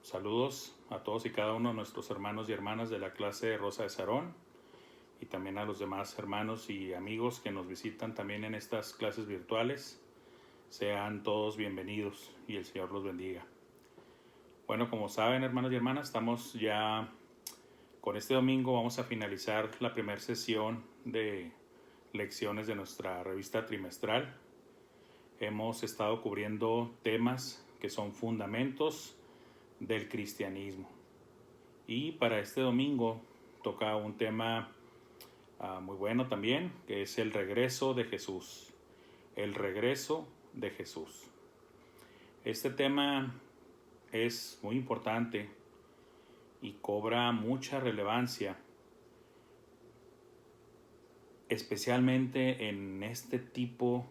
Saludos a todos y cada uno de nuestros hermanos y hermanas de la clase de Rosa de Sarón y también a los demás hermanos y amigos que nos visitan también en estas clases virtuales. Sean todos bienvenidos y el Señor los bendiga. Bueno, como saben, hermanos y hermanas, estamos ya con este domingo. Vamos a finalizar la primera sesión de lecciones de nuestra revista trimestral. Hemos estado cubriendo temas que son fundamentos del cristianismo. Y para este domingo toca un tema muy bueno también, que es el regreso de Jesús. El regreso de Jesús. Este tema es muy importante y cobra mucha relevancia, especialmente en este tipo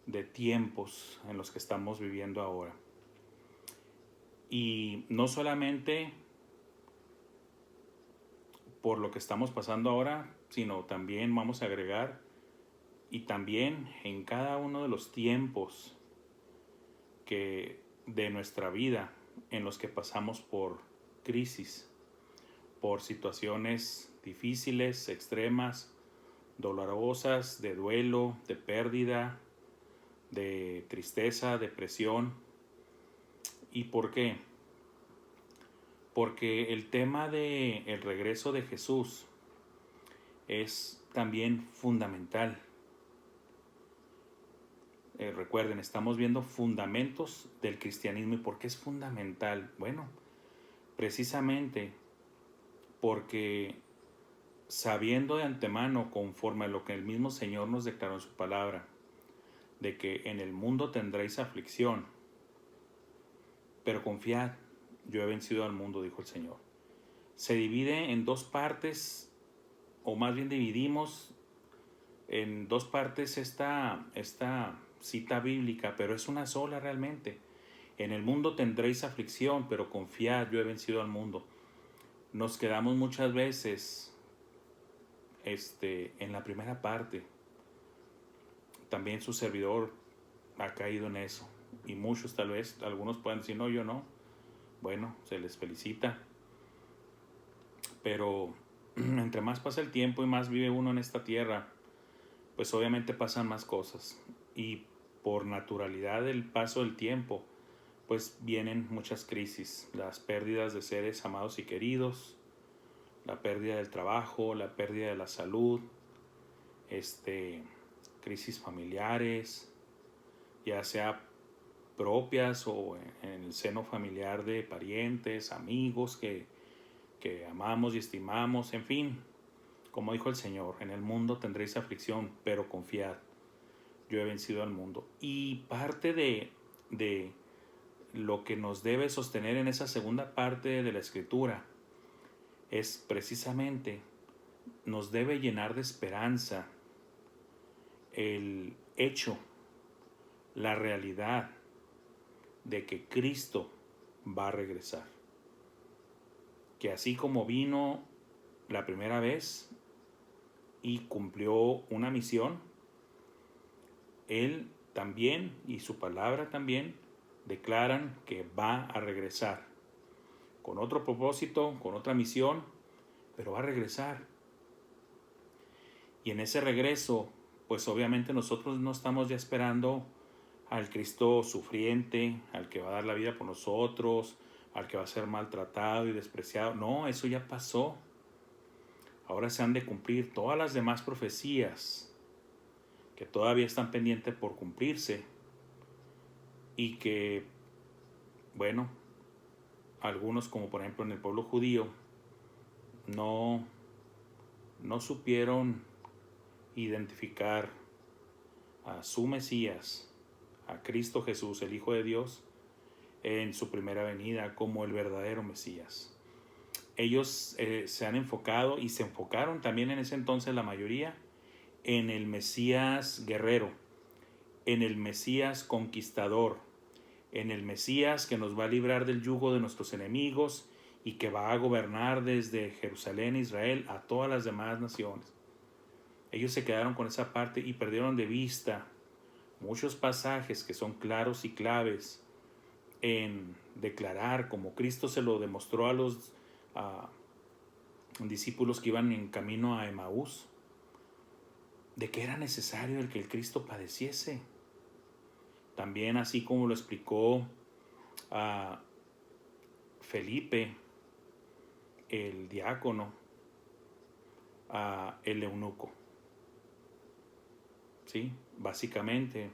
de tiempos en los que estamos viviendo ahora. Y no solamente por lo que estamos pasando ahora, sino también vamos a agregar y también en cada uno de los tiempos de nuestra vida en los que pasamos por crisis, por situaciones difíciles, extremas, dolorosas, de duelo, de pérdida, de tristeza, depresión. ¿Y por qué? Porque el tema del regreso de Jesús es también fundamental. Recuerden, estamos viendo fundamentos del cristianismo. ¿Y por qué es fundamental? Bueno, precisamente porque sabiendo de antemano, conforme a lo que el mismo Señor nos declaró en su palabra, de que en el mundo tendréis aflicción, pero confiad, yo he vencido al mundo, dijo el Señor. Se divide en dos partes, o más bien dividimos en dos partes esta cita bíblica, pero es una sola realmente. En el mundo tendréis aflicción, pero confiad, yo he vencido al mundo. Nos quedamos muchas veces en la primera parte. También su servidor ha caído en eso. Y muchos tal vez, algunos pueden decir, no, yo no. Bueno, se les felicita. Pero entre más pasa el tiempo y más vive uno en esta tierra, pues obviamente pasan más cosas. Y por naturalidad del paso del tiempo, pues vienen muchas crisis. Las pérdidas de seres amados y queridos, la pérdida del trabajo, la pérdida de la salud, crisis familiares, ya sea propias o en el seno familiar de parientes, amigos que amamos y estimamos, en fin, como dijo el Señor, en el mundo tendréis aflicción, pero confiad, yo he vencido al mundo. Y parte de lo que nos debe sostener en esa segunda parte de la Escritura es precisamente, nos debe llenar de esperanza el hecho, la realidad de que Cristo va a regresar. Que así como vino la primera vez y cumplió una misión, Él también y su palabra también declaran que va a regresar con otro propósito, con otra misión, pero va a regresar. Y en ese regreso, pues obviamente nosotros no estamos ya esperando al Cristo sufriente, al que va a dar la vida por nosotros, al que va a ser maltratado y despreciado. No, eso ya pasó. Ahora se han de cumplir todas las demás profecías que todavía están pendientes por cumplirse y que, bueno, algunos, como por ejemplo en el pueblo judío, no supieron identificar a su Mesías, a Cristo Jesús, el Hijo de Dios, en su primera venida como el verdadero Mesías. Ellos se han enfocado y se enfocaron también en ese entonces la mayoría en el Mesías guerrero, en el Mesías conquistador, en el Mesías que nos va a librar del yugo de nuestros enemigos y que va a gobernar desde Jerusalén, Israel, a todas las demás naciones. Ellos se quedaron con esa parte y perdieron de vista muchos pasajes que son claros y claves en declarar, como Cristo se lo demostró a los discípulos que iban en camino a Emaús, de que era necesario el que el Cristo padeciese. También así como lo explicó a Felipe, el diácono, a el eunuco. ¿Sí? Básicamente,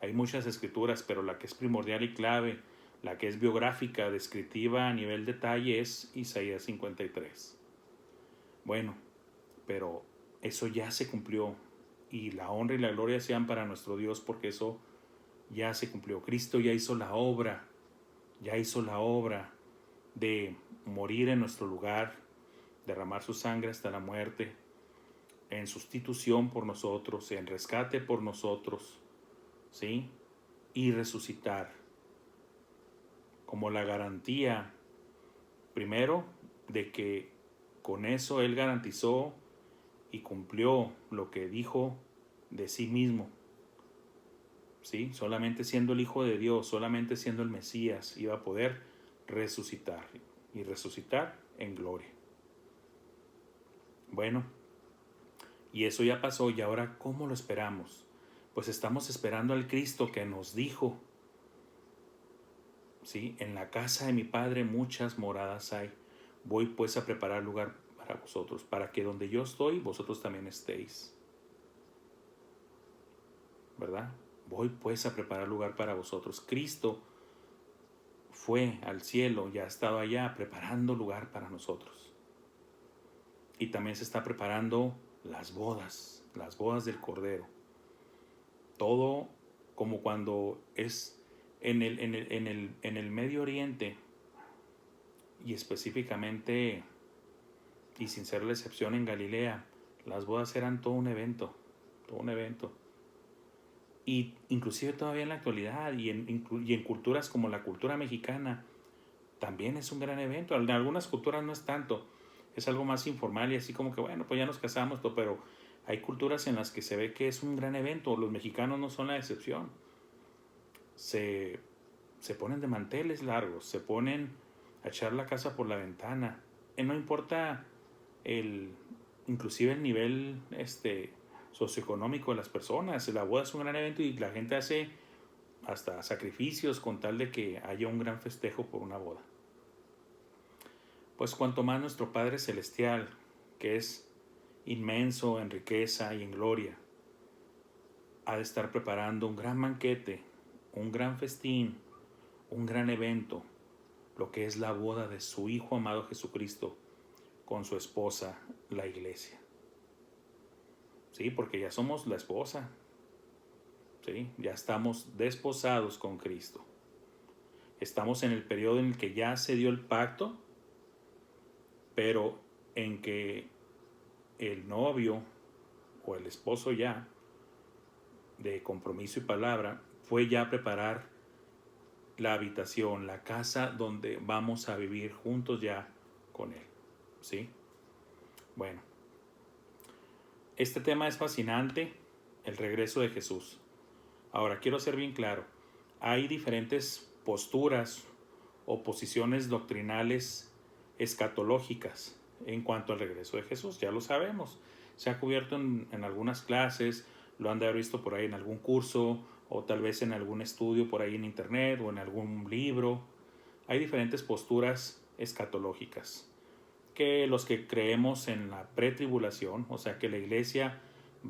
hay muchas escrituras, pero la que es primordial y clave, la que es biográfica, descriptiva a nivel detalle, es Isaías 53. Bueno, pero eso ya se cumplió, y la honra y la gloria sean para nuestro Dios, porque eso ya se cumplió. Cristo ya hizo la obra de morir en nuestro lugar, derramar su sangre hasta la muerte, en sustitución por nosotros, en rescate por nosotros, ¿sí? Y resucitar como la garantía, primero, de que con eso Él garantizó y cumplió lo que dijo de sí mismo, ¿sí? Solamente siendo el Hijo de Dios, solamente siendo el Mesías, iba a poder resucitar, y resucitar en gloria. Bueno, y eso ya pasó, y ahora ¿cómo lo esperamos? Pues estamos esperando al Cristo que nos dijo, ¿sí? En la casa de mi Padre muchas moradas hay. Voy pues a preparar lugar para vosotros, para que donde yo estoy, vosotros también estéis. ¿Verdad? Voy pues a preparar lugar para vosotros. Cristo fue al cielo, ya estaba allá preparando lugar para nosotros. Y también se está preparando las bodas del Cordero. Todo como cuando es en el Medio Oriente, y específicamente, y sin ser la excepción, en Galilea, las bodas eran todo un evento. Y inclusive todavía en la actualidad, y en culturas como la cultura mexicana, también es un gran evento. En algunas culturas no es tanto, es algo más informal y así como que, bueno, pues ya nos casamos, pero hay culturas en las que se ve que es un gran evento. Los mexicanos no son la excepción. Se ponen de manteles largos, se ponen a echar la casa por la ventana. No importa inclusive el nivel socioeconómico de las personas. La boda es un gran evento y la gente hace hasta sacrificios con tal de que haya un gran festejo por una boda. Pues cuanto más nuestro Padre Celestial, que es inmenso en riqueza y en gloria, ha de estar preparando un gran banquete, un gran festín, un gran evento, lo que es la boda de su Hijo amado Jesucristo con su esposa, la Iglesia. Sí, porque ya somos la esposa. Sí, ya estamos desposados con Cristo. Estamos en el periodo en el que ya se dio el pacto, pero en que el novio o el esposo ya, de compromiso y palabra, fue ya a preparar la habitación, la casa donde vamos a vivir juntos ya con Él. ¿Sí? Bueno, este tema es fascinante, el regreso de Jesús. Ahora, quiero ser bien claro, hay diferentes posturas o posiciones doctrinales escatológicas en cuanto al regreso de Jesús, ya lo sabemos. Se ha cubierto en algunas clases, lo han de haber visto por ahí en algún curso, o tal vez en algún estudio por ahí en internet o en algún libro. Hay diferentes posturas escatológicas. Que los que creemos en la pretribulación, o sea que la iglesia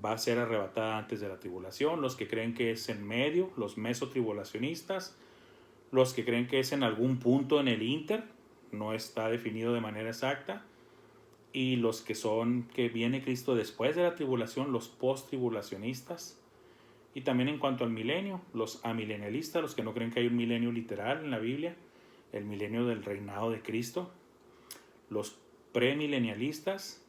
va a ser arrebatada antes de la tribulación, los que creen que es en medio, los mesotribulacionistas, los que creen que es en algún punto en el inter, no está definido de manera exacta, y los que son que viene Cristo después de la tribulación, los post-tribulacionistas. Y también en cuanto al milenio, los amilenialistas, los que no creen que hay un milenio literal en la Biblia, el milenio del reinado de Cristo, los premilenialistas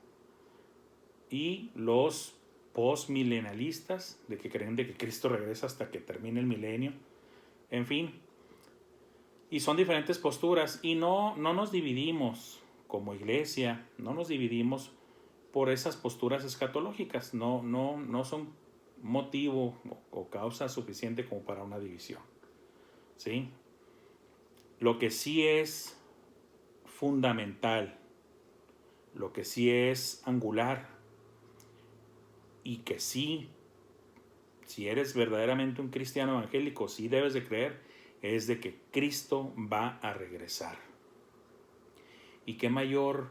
y los postmilenialistas, de que creen de que Cristo regresa hasta que termine el milenio. En fin, y son diferentes posturas, y no nos dividimos como iglesia, no nos dividimos por esas posturas escatológicas, no son motivo o causa suficiente como para una división. ¿Sí? Lo que sí es fundamental, lo que sí es angular y que sí, si eres verdaderamente un cristiano evangélico, sí debes de creer, es de que Cristo va a regresar. Y qué mayor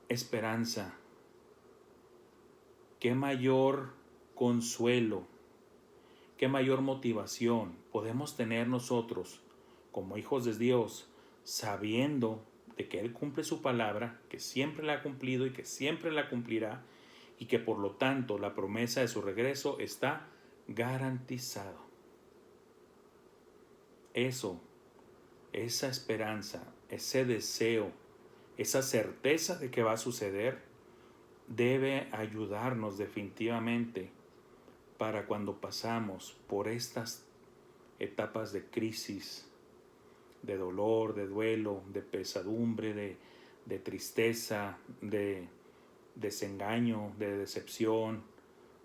esperanza, qué mayor consuelo, qué mayor motivación podemos tener nosotros como hijos de Dios, sabiendo de que Él cumple su palabra, que siempre la ha cumplido y que siempre la cumplirá, y que por lo tanto la promesa de su regreso está garantizado. Eso, esa esperanza, ese deseo, esa certeza de que va a suceder, debe ayudarnos definitivamente para cuando pasamos por estas etapas de crisis, de dolor, de duelo, de pesadumbre, de tristeza, de desengaño, de decepción,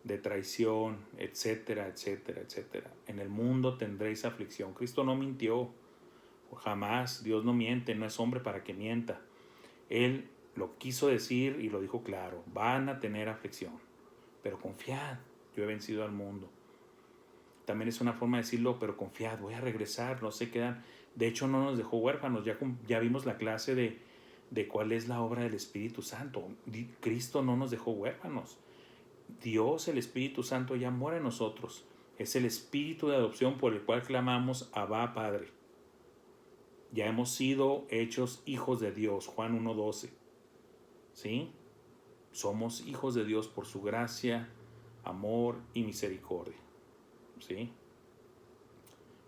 de traición, etcétera, etcétera, etcétera. En el mundo tendréis aflicción. Cristo no mintió, jamás. Dios no miente, no es hombre para que mienta. Él lo quiso decir y lo dijo claro: van a tener aflicción, pero confiad, yo he vencido al mundo. También es una forma de decirlo: pero confiad, voy a regresar, no se quedan. De hecho, no nos dejó huérfanos. Ya vimos la clase de cuál es la obra del Espíritu Santo. Cristo no nos dejó huérfanos. Dios, el Espíritu Santo, ya mora en nosotros. Es el espíritu de adopción por el cual clamamos: Abba, Padre. Ya hemos sido hechos hijos de Dios, Juan 1:12. ¿Sí? Somos hijos de Dios por su gracia, amor y misericordia. ¿Sí?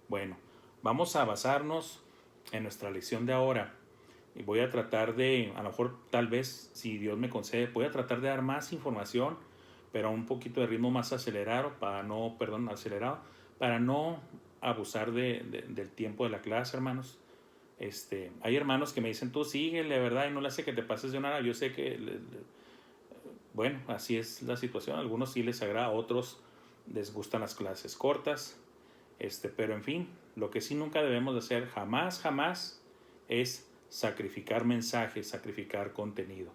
Bueno, vamos a basarnos en nuestra lección de ahora. Y voy a tratar de, a lo mejor, tal vez, si Dios me concede, voy a tratar de dar más información, pero a un poquito de ritmo más acelerado, para no abusar del tiempo de la clase, hermanos. Hay hermanos que me dicen: tú síguele, ¿verdad? Y no le hace que te pases de una hora. Yo sé que, bueno, así es la situación. A algunos sí les agrada, a otros les gustan las clases cortas. Pero en fin, lo que sí nunca debemos de hacer jamás es sacrificar mensajes, sacrificar contenido,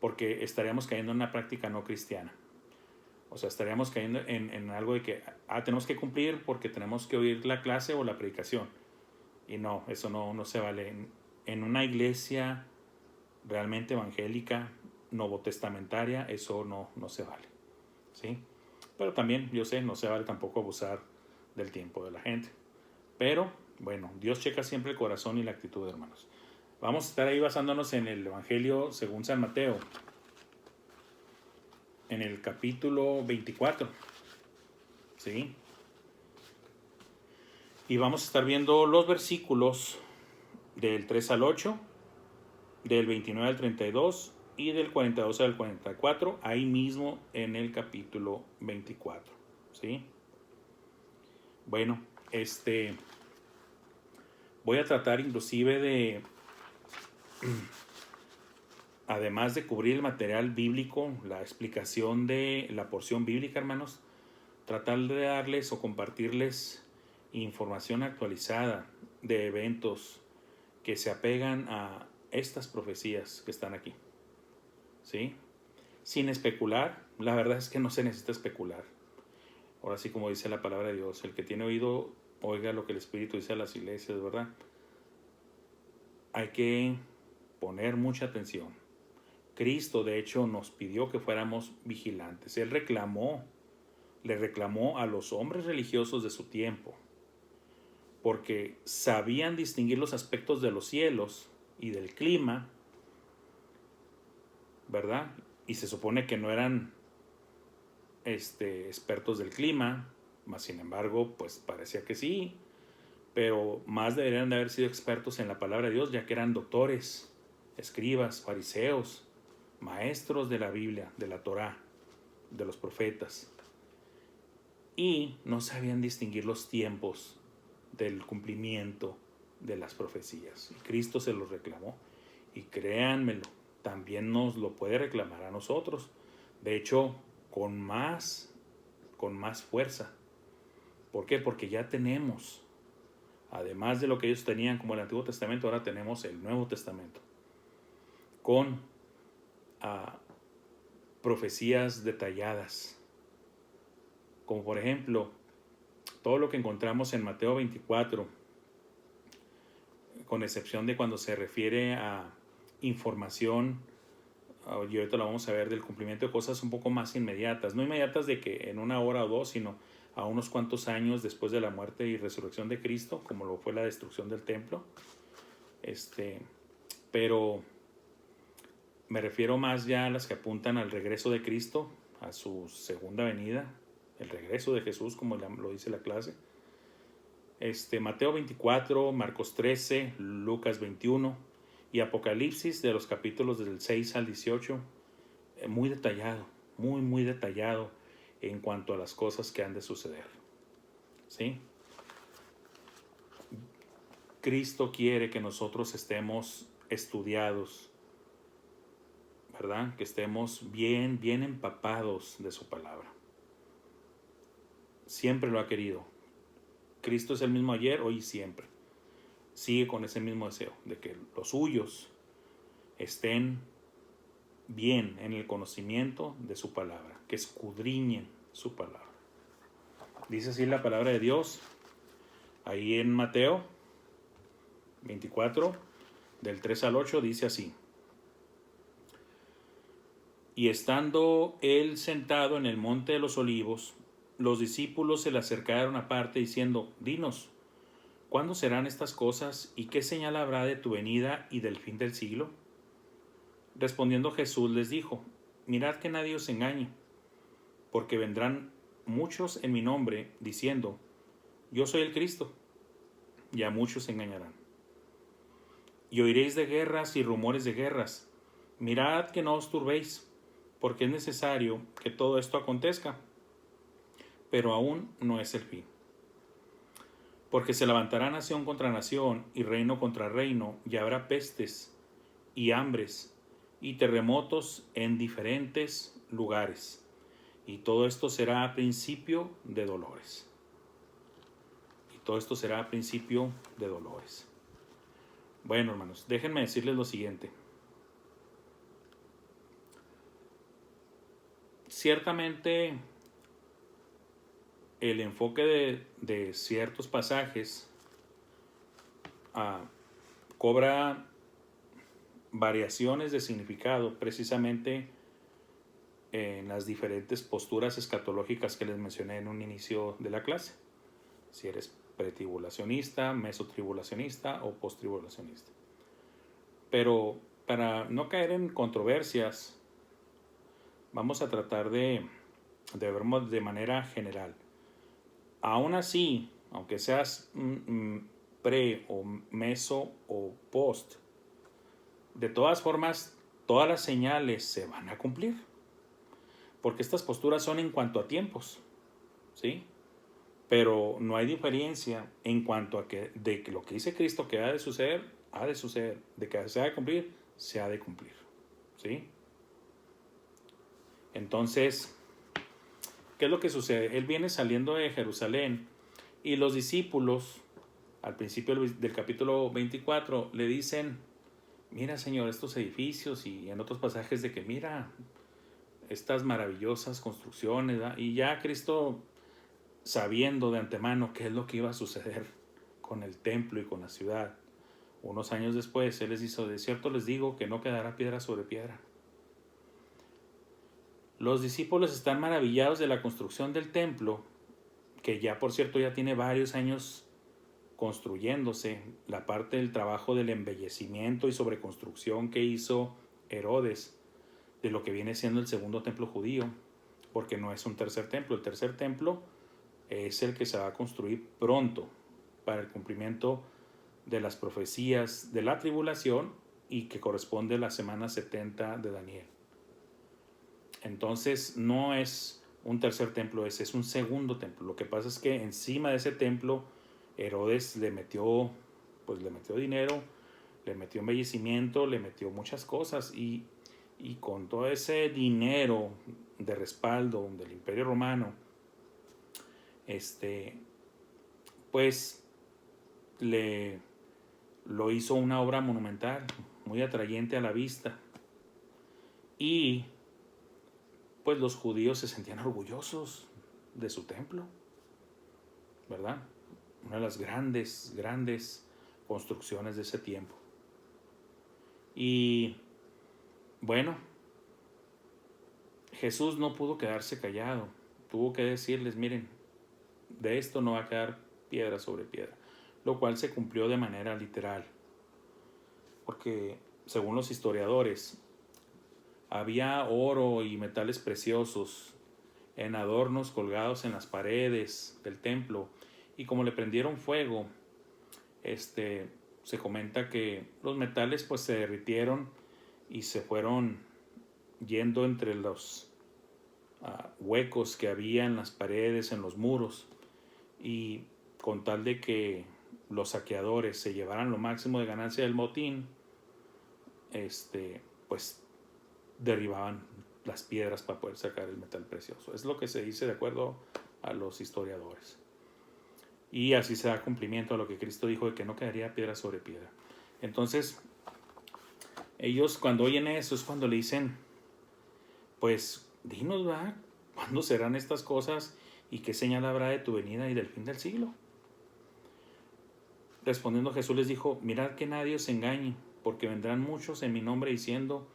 porque estaríamos cayendo en una práctica no cristiana. O sea, estaríamos cayendo en algo de que tenemos que cumplir porque tenemos que oír la clase o la predicación. Y no, eso no se vale. En una iglesia realmente evangélica, novotestamentaria, eso no se vale. ¿Sí? Pero también, yo sé, no se vale tampoco abusar del tiempo de la gente. Pero, bueno, Dios checa siempre el corazón y la actitud, hermanos. Vamos a estar ahí basándonos en el Evangelio según San Mateo, en el capítulo 24. ¿Sí? Y vamos a estar viendo los versículos del 3 al 8, del 29 al 32 y del 42 al 44, ahí mismo en el capítulo 24. ¿Sí? Bueno, voy a tratar inclusive de, además de cubrir el material bíblico, la explicación de la porción bíblica, hermanos, tratar de darles o compartirles información actualizada de eventos que se apegan a estas profecías que están aquí. ¿Sí? Sin especular. La verdad es que no se necesita especular. Ahora sí, como dice la palabra de Dios: el que tiene oído, oiga lo que el Espíritu dice a las iglesias, ¿verdad? Hay que poner mucha atención. Cristo, de hecho, nos pidió que fuéramos vigilantes. Él le reclamó a los hombres religiosos de su tiempo, porque sabían distinguir los aspectos de los cielos y del clima, ¿verdad? Y se supone que no eran expertos del clima, mas sin embargo, pues parecía que sí, pero más deberían de haber sido expertos en la palabra de Dios, ya que eran doctores, escribas, fariseos, maestros de la Biblia, de la Torá, de los profetas, y no sabían distinguir los tiempos del cumplimiento de las profecías. Y Cristo se los reclamó, y créanmelo, también nos lo puede reclamar a nosotros. De hecho, con más fuerza. ¿Por qué? Porque ya tenemos Además de lo que ellos tenían como el Antiguo Testamento, ahora tenemos el Nuevo Testamento con profecías detalladas, como por ejemplo todo lo que encontramos en Mateo 24, con excepción de cuando se refiere a información, y ahorita lo vamos a ver, del cumplimiento de cosas un poco más inmediatas, no inmediatas de que en una hora o dos, sino a unos cuantos años después de la muerte y resurrección de Cristo, como lo fue la destrucción del templo. Pero me refiero más ya a las que apuntan al regreso de Cristo, a su segunda venida, el regreso de Jesús, como lo dice la clase. Mateo 24, Marcos 13, Lucas 21 y Apocalipsis, de los capítulos del 6 al 18, muy detallado, muy detallado en cuanto a las cosas que han de suceder. ¿Sí? Cristo quiere que nosotros estemos estudiados, ¿verdad? Que estemos bien empapados de su palabra. Siempre lo ha querido. Cristo es el mismo ayer, hoy y siempre. Sigue con ese mismo deseo de que los suyos estén bien en el conocimiento de su palabra, que escudriñen su palabra. Dice así la palabra de Dios, ahí en Mateo 24, del 3 al 8, dice así: Y estando él sentado en el monte de los olivos, los discípulos se le acercaron aparte diciendo: Dinos, ¿cuándo serán estas cosas y qué señal habrá de tu venida y del fin del siglo? Respondiendo Jesús les dijo: Mirad que nadie os engañe, porque vendrán muchos en mi nombre diciendo: Yo soy el Cristo, y a muchos engañarán. Y oiréis de guerras y rumores de guerras. Mirad que no os turbéis, porque es necesario que todo esto acontezca, pero aún no es el fin. Porque se levantará nación contra nación y reino contra reino, y habrá pestes y hambres y terremotos en diferentes lugares. Y todo esto será a principio de dolores. Y todo esto será a principio de dolores. Bueno, hermanos, déjenme decirles lo siguiente. Ciertamente, el enfoque de ciertos pasajes cobra variaciones de significado precisamente en las diferentes posturas escatológicas que les mencioné en un inicio de la clase. Si eres pretribulacionista, mesotribulacionista o posttribulacionista. Pero para no caer en controversias, vamos a tratar de verlo de manera general. Aún así, aunque seas pre o meso o post, de todas formas, todas las señales se van a cumplir. Porque estas posturas son en cuanto a tiempos, ¿sí? Pero no hay diferencia en cuanto a que de que lo que dice Cristo que ha de suceder, de que se ha de cumplir, se ha de cumplir, ¿sí? Entonces, ¿qué es lo que sucede? Él viene saliendo de Jerusalén y los discípulos, al principio del capítulo 24, le dicen: Mira, Señor, estos edificios, y en otros pasajes de que mira estas maravillosas construcciones, ¿verdad? Y ya Cristo, sabiendo de antemano qué es lo que iba a suceder con el templo y con la ciudad, unos años después, Él les dijo: de cierto les digo que no quedará piedra sobre piedra. Los discípulos están maravillados de la construcción del templo, que ya, por cierto, ya tiene varios años construyéndose, la parte del trabajo del embellecimiento y sobreconstrucción que hizo Herodes de lo que viene siendo el segundo templo judío, porque no es un tercer templo. El tercer templo es el que se va a construir pronto para el cumplimiento de las profecías de la tribulación y que corresponde a la semana 70 de Daniel. Entonces no es un tercer templo, es un segundo templo. Lo que pasa es que encima de ese templo Herodes le metió dinero, le metió embellecimiento, le metió muchas cosas, y con todo ese dinero de respaldo del Imperio Romano, pues lo hizo una obra monumental, muy atrayente a la vista. Y pues los judíos se sentían orgullosos de su templo, ¿verdad? Una de las grandes construcciones de ese tiempo. Y bueno, Jesús no pudo quedarse callado, tuvo que decirles, miren, de esto no va a quedar piedra sobre piedra, lo cual se cumplió de manera literal, porque según los historiadores, había oro y metales preciosos en adornos colgados en las paredes del templo, y como le prendieron fuego, se comenta que los metales pues se derritieron y se fueron yendo entre los huecos que había en las paredes, en los muros, y con tal de que los saqueadores se llevaran lo máximo de ganancia del motín, pues derribaban las piedras para poder sacar el metal precioso. Es lo que se dice de acuerdo a los historiadores. Y así se da cumplimiento a lo que Cristo dijo de que no quedaría piedra sobre piedra. Entonces, ellos cuando oyen eso es cuando le dicen, pues dinos, ¿verdad? ¿Cuándo serán estas cosas y qué señal habrá de tu venida y del fin del siglo? Respondiendo Jesús les dijo, mirad que nadie os engañe, porque vendrán muchos en mi nombre diciendo,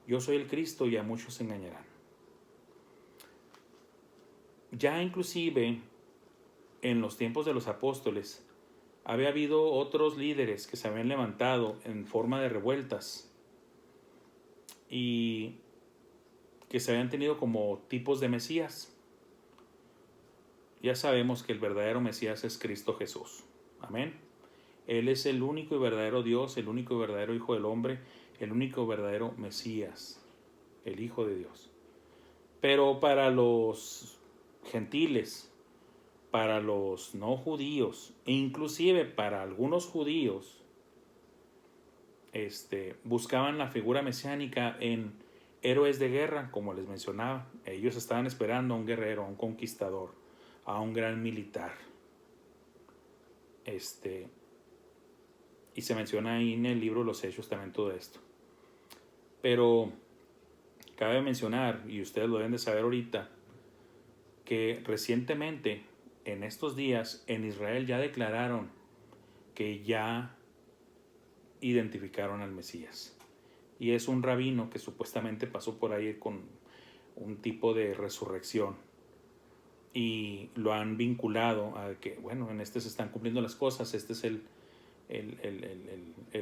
yo soy el Cristo, y a muchos se engañarán. Ya inclusive en los tiempos de los apóstoles había habido otros líderes que se habían levantado en forma de revueltas y que se habían tenido como tipos de Mesías. Ya sabemos que el verdadero Mesías es Cristo Jesús. Amén. Él es el único y verdadero Dios, el único y verdadero Hijo del Hombre, el único y verdadero Mesías, el Hijo de Dios. Pero para los gentiles, para los no judíos, e inclusive para algunos judíos, buscaban la figura mesiánica en héroes de guerra, como les mencionaba. Ellos estaban esperando a un guerrero, a un conquistador, a un gran militar. Y se menciona ahí en el libro Los Hechos también todo esto. Pero cabe mencionar, y ustedes lo deben de saber ahorita, que recientemente, en estos días, en Israel ya declararon que ya identificaron al Mesías. Y es un rabino que supuestamente pasó por ahí con un tipo de resurrección. Y lo han vinculado a que, bueno, en se están cumpliendo las cosas, este es el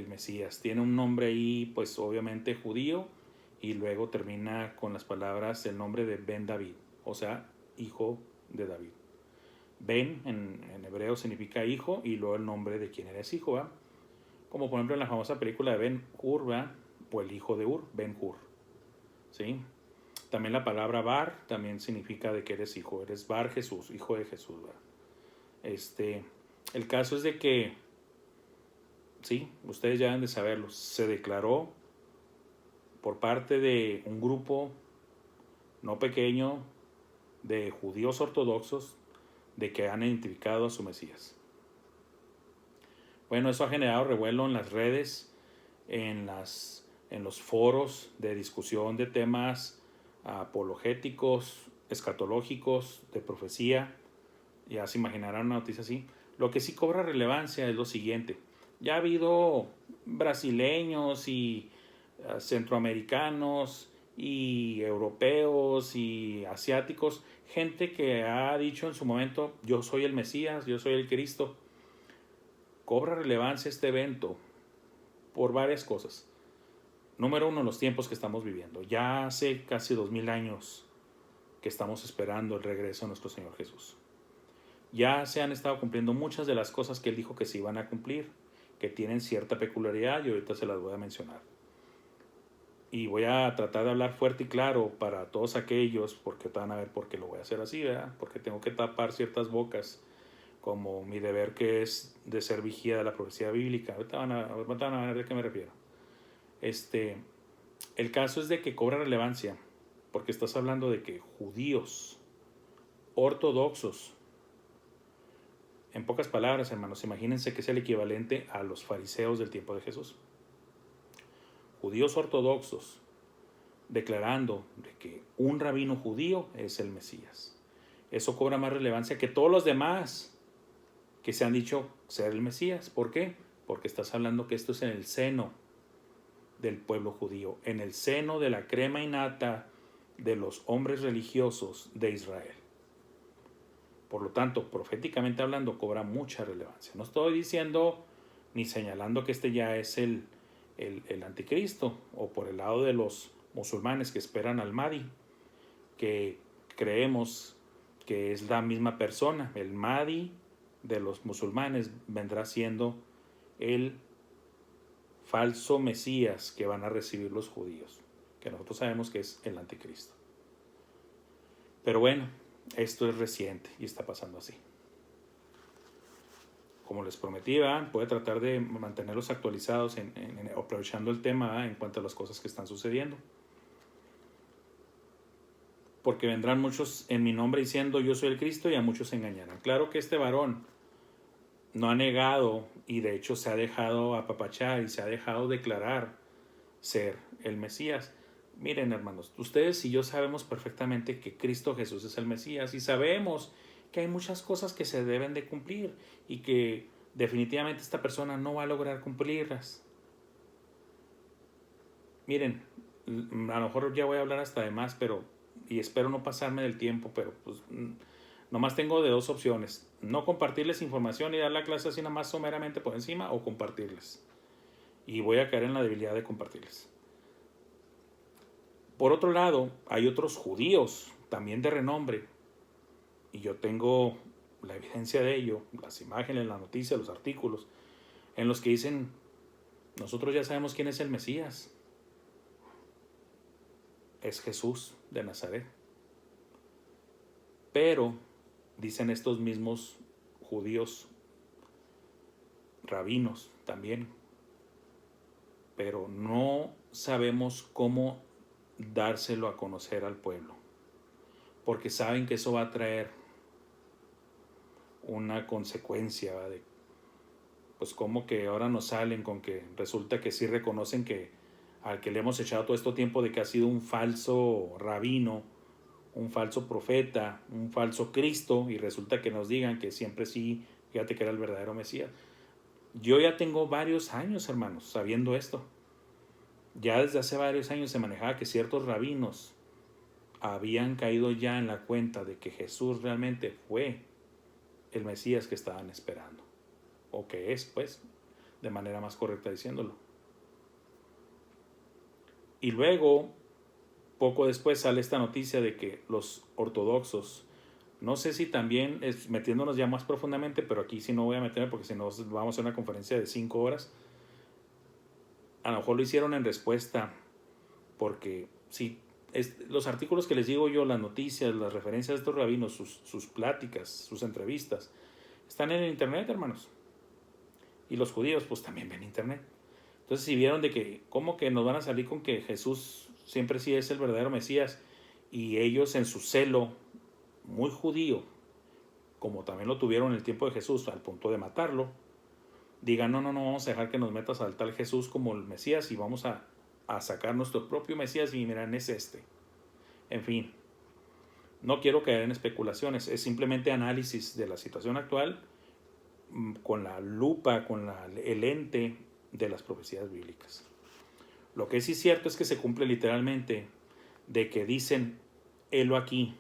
Mesías. Tiene un nombre ahí, pues obviamente judío, y luego termina con las palabras, el nombre de Ben David, o sea, hijo de David. Ben en hebreo significa hijo, y luego el nombre de quien eres hijo, ¿va? Como por ejemplo en la famosa película de Ben Hur, ¿va? O el hijo de Ur, Ben Hur, ¿sí? También la palabra Bar también significa de que eres hijo, eres Bar Jesús, hijo de Jesús, ¿va? El caso es de que, sí, ustedes ya deben de saberlo, se declaró por parte de un grupo no pequeño de judíos ortodoxos de que han identificado a su Mesías. Bueno, eso ha generado revuelo en las redes, en los foros de discusión de temas apologéticos, escatológicos, de profecía. Ya se imaginarán una noticia así. Lo que sí cobra relevancia es lo siguiente. Ya ha habido brasileños y centroamericanos y europeos y asiáticos, gente que ha dicho en su momento, yo soy el Mesías, yo soy el Cristo. Cobra relevancia este evento por varias cosas. Número uno, los tiempos que estamos viviendo. Ya hace casi 2000 años que estamos esperando el regreso de nuestro Señor Jesús. Ya se han estado cumpliendo muchas de las cosas que Él dijo que se iban a cumplir, que tienen cierta peculiaridad y ahorita se las voy a mencionar. Y voy a tratar de hablar fuerte y claro para todos aquellos, porque van a ver por qué lo voy a hacer así, ¿verdad? Porque tengo que tapar ciertas bocas, como mi deber que es de ser vigía de la profecía bíblica. Ahorita van a ver de qué me refiero. El caso es de que cobra relevancia, porque estás hablando de que judíos ortodoxos En pocas palabras, hermanos, imagínense que es el equivalente a los fariseos del tiempo de Jesús. Judíos ortodoxos declarando de que un rabino judío es el Mesías. Eso cobra más relevancia que todos los demás que se han dicho ser el Mesías. ¿Por qué? Porque estás hablando que esto es en el seno del pueblo judío, en el seno de la crema innata de los hombres religiosos de Israel. Por lo tanto, proféticamente hablando, cobra mucha relevancia. No estoy diciendo ni señalando que este ya es el anticristo, o por el lado de los musulmanes que esperan al Mahdi, que creemos que es la misma persona. El Mahdi de los musulmanes vendrá siendo el falso Mesías que van a recibir los judíos, que nosotros sabemos que es el anticristo. Pero bueno, esto es reciente y está pasando así. Como les prometí, voy a tratar de mantenerlos actualizados aprovechando el tema en cuanto a las cosas que están sucediendo. Porque vendrán muchos en mi nombre diciendo yo soy el Cristo, y a muchos se engañarán. Claro que este varón no ha negado, y de hecho se ha dejado apapachar y se ha dejado declarar ser el Mesías. Miren, hermanos, ustedes y yo sabemos perfectamente que Cristo Jesús es el Mesías, y sabemos que hay muchas cosas que se deben de cumplir y que definitivamente esta persona no va a lograr cumplirlas. Miren, a lo mejor ya voy a hablar hasta de más, y espero no pasarme del tiempo, pero pues nomás tengo de dos opciones: no compartirles información y dar la clase así nada más someramente por encima, o compartirles. Y voy a caer en la debilidad de compartirles. Por otro lado, hay otros judíos también de renombre, y yo tengo la evidencia de ello, las imágenes, las noticias, los artículos, en los que dicen: nosotros ya sabemos quién es el Mesías. Es Jesús de Nazaret. Pero, dicen estos mismos judíos, rabinos también, pero no sabemos cómo dárselo a conocer al pueblo, porque saben que eso va a traer una consecuencia, ¿vale? Pues como que ahora nos salen con que resulta que sí reconocen que al que le hemos echado todo este tiempo de que ha sido un falso rabino, un falso profeta, un falso Cristo, y resulta que nos digan que siempre sí, fíjate que era el verdadero Mesías. Yo ya tengo varios años, hermanos, sabiendo esto. Ya desde hace varios años se manejaba que ciertos rabinos habían caído ya en la cuenta de que Jesús realmente fue el Mesías que estaban esperando, o que es, pues, de manera más correcta diciéndolo. Y luego, poco después, sale esta noticia de que los ortodoxos, no sé si también metiéndonos ya más profundamente, pero aquí sí no voy a meterme porque si no vamos a hacer una conferencia de 5 horas. A lo mejor lo hicieron en respuesta porque sí, los artículos que les digo yo, las noticias, las referencias de estos rabinos, sus pláticas, sus entrevistas, están en el internet, hermanos. Y los judíos pues también ven internet. Entonces, si vieron de que, ¿cómo que nos van a salir con que Jesús siempre sí es el verdadero Mesías? Y ellos en su celo muy judío, como también lo tuvieron en el tiempo de Jesús, al punto de matarlo, digan, no, vamos a dejar que nos metas al tal Jesús como el Mesías y vamos a sacar nuestro propio Mesías y miren, es este. En fin, no quiero caer en especulaciones, es simplemente análisis de la situación actual con la lupa, con el lente de las profecías bíblicas. Lo que sí es cierto es que se cumple literalmente de que dicen, helo aquí,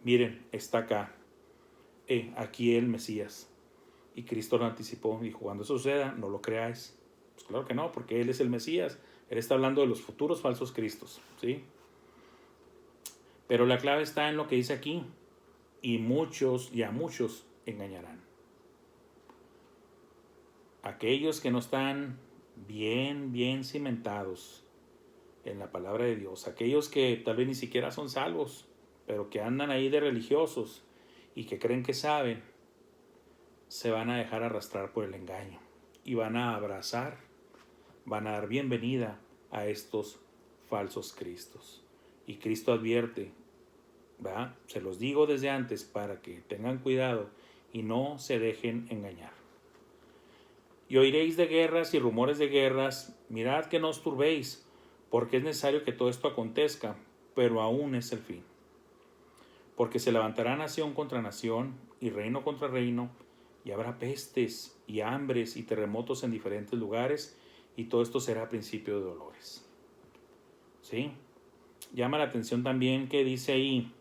miren, está acá, aquí el Mesías. Y Cristo lo anticipó, y cuando eso suceda, no lo creáis. Pues claro que no, porque Él es el Mesías. Él está hablando de los futuros falsos Cristos, ¿sí? Pero la clave está en lo que dice aquí, y a muchos engañarán. Aquellos que no están bien cimentados en la palabra de Dios, aquellos que tal vez ni siquiera son salvos, pero que andan ahí de religiosos y que creen que saben, se van a dejar arrastrar por el engaño y van a abrazar, van a dar bienvenida a estos falsos Cristos. Y Cristo advierte, ¿verdad? Se los digo desde antes para que tengan cuidado y no se dejen engañar. Y oiréis de guerras y rumores de guerras, mirad que no os turbéis, porque es necesario que todo esto acontezca, pero aún es el fin. Porque se levantará nación contra nación y reino contra reino, y habrá pestes y hambres y terremotos en diferentes lugares, y todo esto será principio de dolores. ¿Sí? Llama la atención también que dice ahí,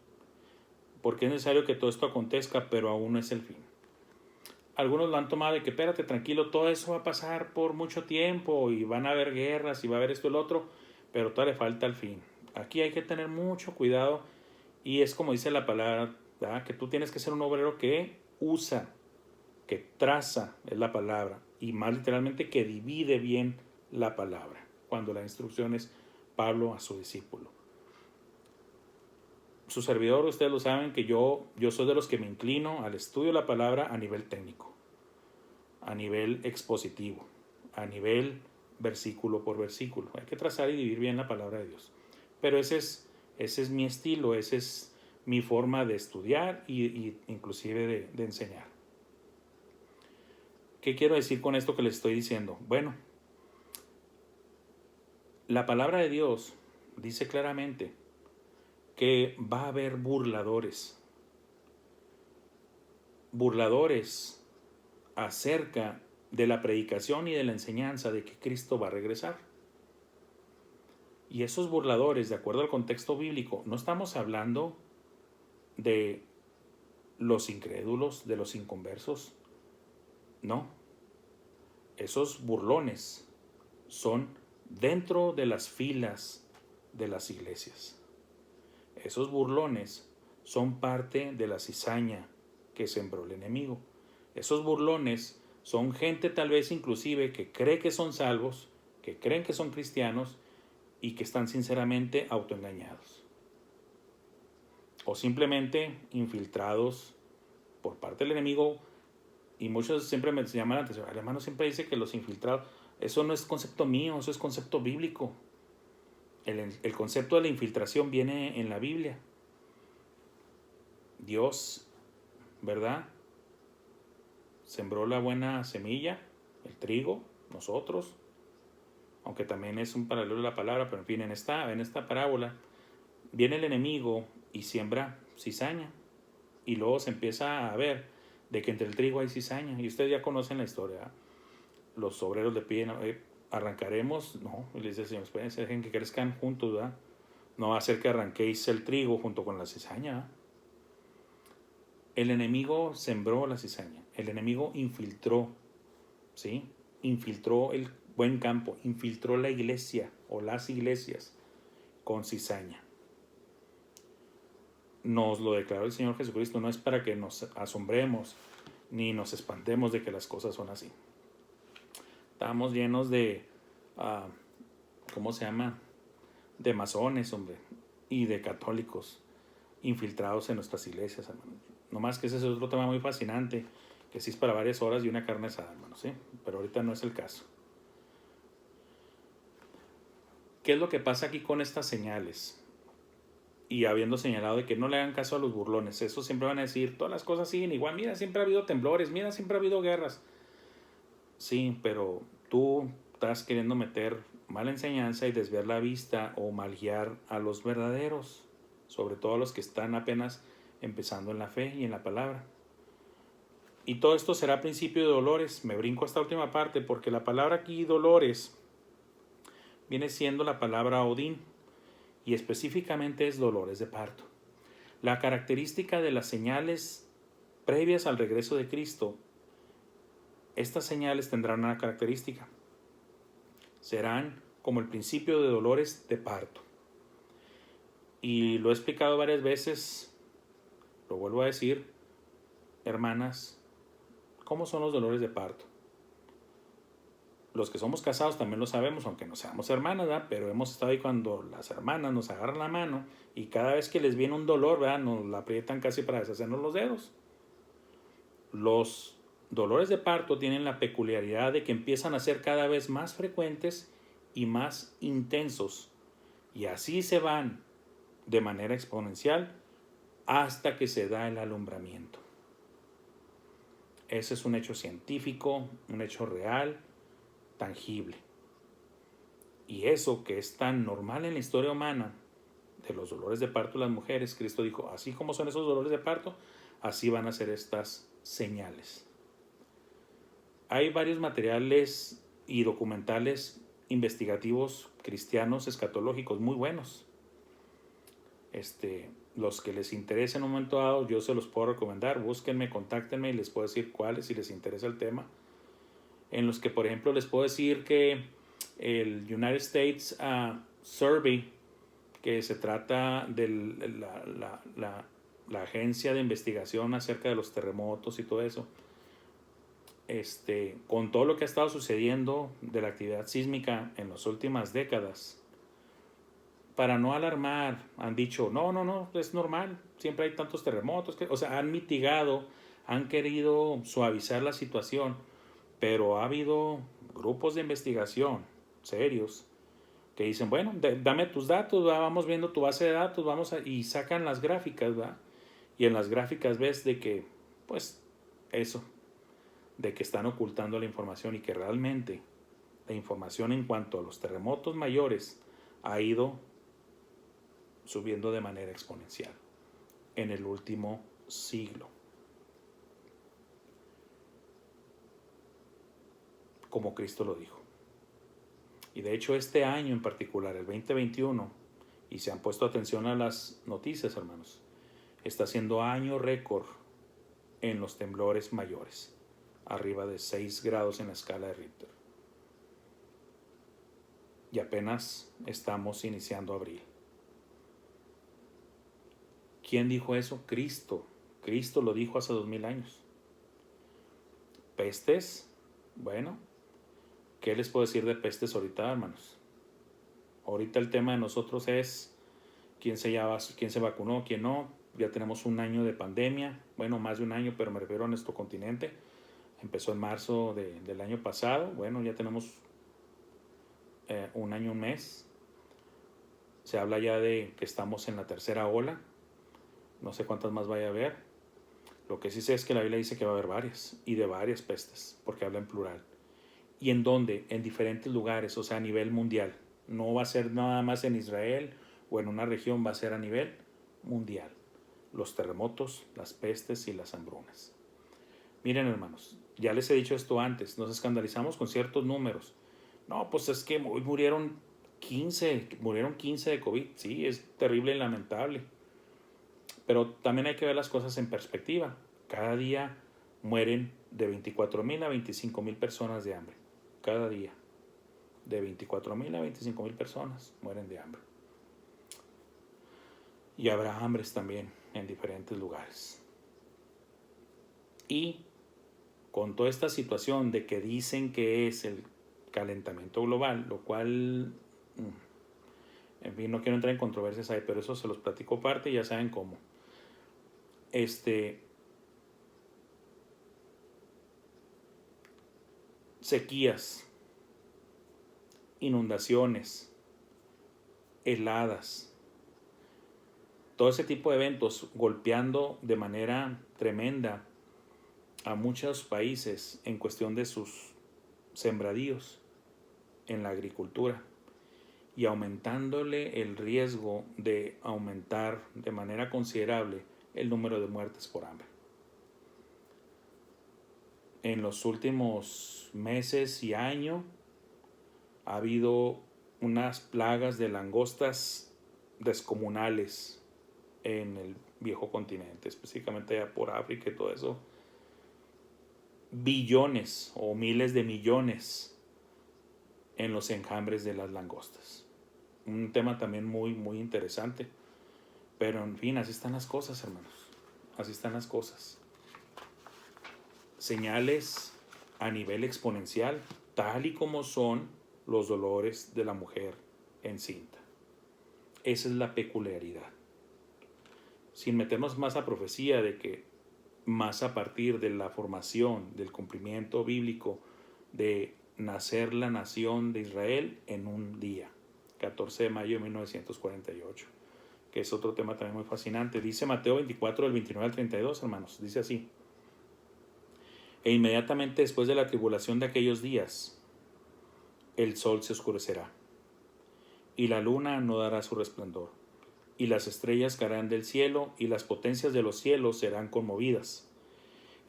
porque es necesario que todo esto acontezca, pero aún no es el fin. Algunos lo han tomado de que, espérate, tranquilo, todo eso va a pasar por mucho tiempo, y van a haber guerras, y va a haber esto y lo otro, pero todavía le falta el fin. Aquí hay que tener mucho cuidado, y es como dice la palabra, ¿verdad? Que tú tienes que ser un obrero que usa, que traza, es la palabra, y más literalmente que divide bien la palabra, cuando la instrucción es Pablo a su discípulo. Su servidor, ustedes lo saben, que yo soy de los que me inclino al estudio de la palabra a nivel técnico, a nivel expositivo, a nivel versículo por versículo. Hay que trazar y dividir bien la palabra de Dios. Pero ese es mi estilo, esa es mi forma de estudiar y inclusive de enseñar. ¿Qué quiero decir con esto que les estoy diciendo? Bueno, la palabra de Dios dice claramente que va a haber burladores acerca de la predicación y de la enseñanza de que Cristo va a regresar. Y esos burladores, de acuerdo al contexto bíblico, no estamos hablando de los incrédulos, de los inconversos. No. Esos burlones son dentro de las filas de las iglesias. Esos burlones son parte de la cizaña que sembró el enemigo. Esos burlones son gente tal vez inclusive que cree que son salvos, que creen que son cristianos y que están sinceramente autoengañados. O simplemente infiltrados por parte del enemigo. Y muchos siempre me llaman la atención. El hermano siempre dice que los infiltrados, eso no es concepto mío, eso es concepto bíblico. El concepto de la infiltración viene en la Biblia. Dios, ¿verdad? Sembró la buena semilla, el trigo, nosotros, aunque también es un paralelo de la palabra, pero en fin, en esta parábola viene el enemigo y siembra cizaña, y luego se empieza a ver de que entre el trigo hay cizaña, y ustedes ya conocen la historia. Los obreros le piden, arrancaremos, no, y les dice el Señor, espérense, dejen que crezcan juntos, ¿verdad? No va a ser que arranquéis el trigo junto con la cizaña, ¿verdad? El enemigo sembró la cizaña, el enemigo infiltró, ¿sí? Infiltró el buen campo, infiltró la iglesia o las iglesias con cizaña. Nos lo declaró el Señor Jesucristo, no es para que nos asombremos ni nos espantemos de que las cosas son así. Estamos llenos de, ¿cómo se llama? De masones, hombre, y de católicos infiltrados en nuestras iglesias, hermano. No más que ese es otro tema muy fascinante, que sí es para varias horas y una carne asada, hermano, ¿sí? Pero ahorita no es el caso. ¿Qué es lo que pasa aquí con estas señales? Y habiendo señalado de que no le hagan caso a los burlones, eso siempre van a decir, todas las cosas siguen igual, mira, siempre ha habido temblores, mira, siempre ha habido guerras. Sí, pero tú estás queriendo meter mala enseñanza y desviar la vista o malguiar a los verdaderos, sobre todo a los que están apenas empezando en la fe y en la palabra. Y todo esto será principio de dolores. Me brinco a esta última parte porque la palabra aquí, dolores, viene siendo la palabra Odín y específicamente es dolores de parto. La característica de las señales previas al regreso de Cristo, estas señales tendrán una característica. Serán como el principio de dolores de parto. Y lo he explicado varias veces, lo vuelvo a decir, hermanas, ¿cómo son los dolores de parto? Los que somos casados también lo sabemos, aunque no seamos hermanas, ¿verdad? Pero hemos estado ahí cuando las hermanas nos agarran la mano y cada vez que les viene un dolor, ¿verdad? Nos la aprietan casi para deshacernos los dedos. Los dolores de parto tienen la peculiaridad de que empiezan a ser cada vez más frecuentes y más intensos, y así se van de manera exponencial hasta que se da el alumbramiento. Ese es un hecho científico, un hecho real, tangible. Y eso que es tan normal en la historia humana, de los dolores de parto de las mujeres, Cristo dijo, así como son esos dolores de parto, así van a ser estas señales. Hay varios materiales y documentales investigativos cristianos escatológicos muy buenos. Los que les interesa en un momento dado, yo se los puedo recomendar. Búsquenme, contáctenme y les puedo decir cuáles si les interesa el tema. En los que, por ejemplo, les puedo decir que el United States Survey, que se trata de la agencia de investigación acerca de los terremotos y todo eso, con todo lo que ha estado sucediendo de la actividad sísmica en las últimas décadas, para no alarmar, han dicho, no, es normal, siempre hay tantos terremotos, o sea, han mitigado, han querido suavizar la situación, pero ha habido grupos de investigación serios que dicen, bueno, dame tus datos, vamos viendo tu base de datos, y sacan las gráficas, ¿va? Y en las gráficas ves de que, pues, eso, de que están ocultando la información y que realmente la información en cuanto a los terremotos mayores ha ido subiendo de manera exponencial en el último siglo. Como Cristo lo dijo. Y de hecho este año en particular, el 2021, y se han puesto atención a las noticias, hermanos, está siendo año récord en los temblores mayores, arriba de 6 grados en la escala de Richter. Y apenas estamos iniciando abril. ¿Quién dijo eso? Cristo. Cristo lo dijo hace 2000 años. Pestes, bueno, ¿qué les puedo decir de pestes ahorita, hermanos? Ahorita el tema de nosotros es quién se vacunó, quién no. Ya tenemos un año de pandemia, bueno, más de un año, pero me refiero a nuestro continente. Empezó en marzo del año pasado, bueno, ya tenemos un año, un mes. Se habla ya de que estamos en la tercera ola. No sé cuántas más vaya a haber. Lo que sí sé es que la Biblia dice que va a haber varias, y de varias pestes, porque habla en plural. ¿Y en dónde? En diferentes lugares, o sea, a nivel mundial. No va a ser nada más en Israel o en una región, va a ser a nivel mundial. Los terremotos, las pestes y las hambrunas. Miren, hermanos, ya les he dicho esto antes, nos escandalizamos con ciertos números. No, pues es que hoy murieron 15 de COVID. Sí, es terrible y lamentable. Pero también hay que ver las cosas en perspectiva. Cada día mueren de 24,000 a 25,000 personas de hambre. Cada día. De 24,000 a 25,000 personas mueren de hambre. Y habrá hambres también en diferentes lugares. Y con toda esta situación de que dicen que es el calentamiento global, lo cual, en fin, no quiero entrar en controversias ahí, pero eso se los platico aparte y ya saben cómo. Sequías, inundaciones, heladas, todo ese tipo de eventos golpeando de manera tremenda a muchos países en cuestión de sus sembradíos en la agricultura y aumentándole el riesgo de aumentar de manera considerable el número de muertes por hambre. En los últimos meses y año ha habido unas plagas de langostas descomunales en el viejo continente, específicamente allá por África y todo eso. Billones o miles de millones en los enjambres de las langostas. Un tema también muy, muy interesante. Pero en fin, así están las cosas, hermanos. Así están las cosas. Señales a nivel exponencial, tal y como son los dolores de la mujer encinta. Esa es la peculiaridad. Sin meternos más a profecía de que más a partir de la formación, del cumplimiento bíblico de nacer la nación de Israel en un día, 14 de mayo de 1948, que es otro tema también muy fascinante. Dice Mateo 24, del 29 al 32, hermanos, dice así: E inmediatamente después de la tribulación de aquellos días, el sol se oscurecerá, y la luna no dará su resplandor, y las estrellas caerán del cielo, y las potencias de los cielos serán conmovidas.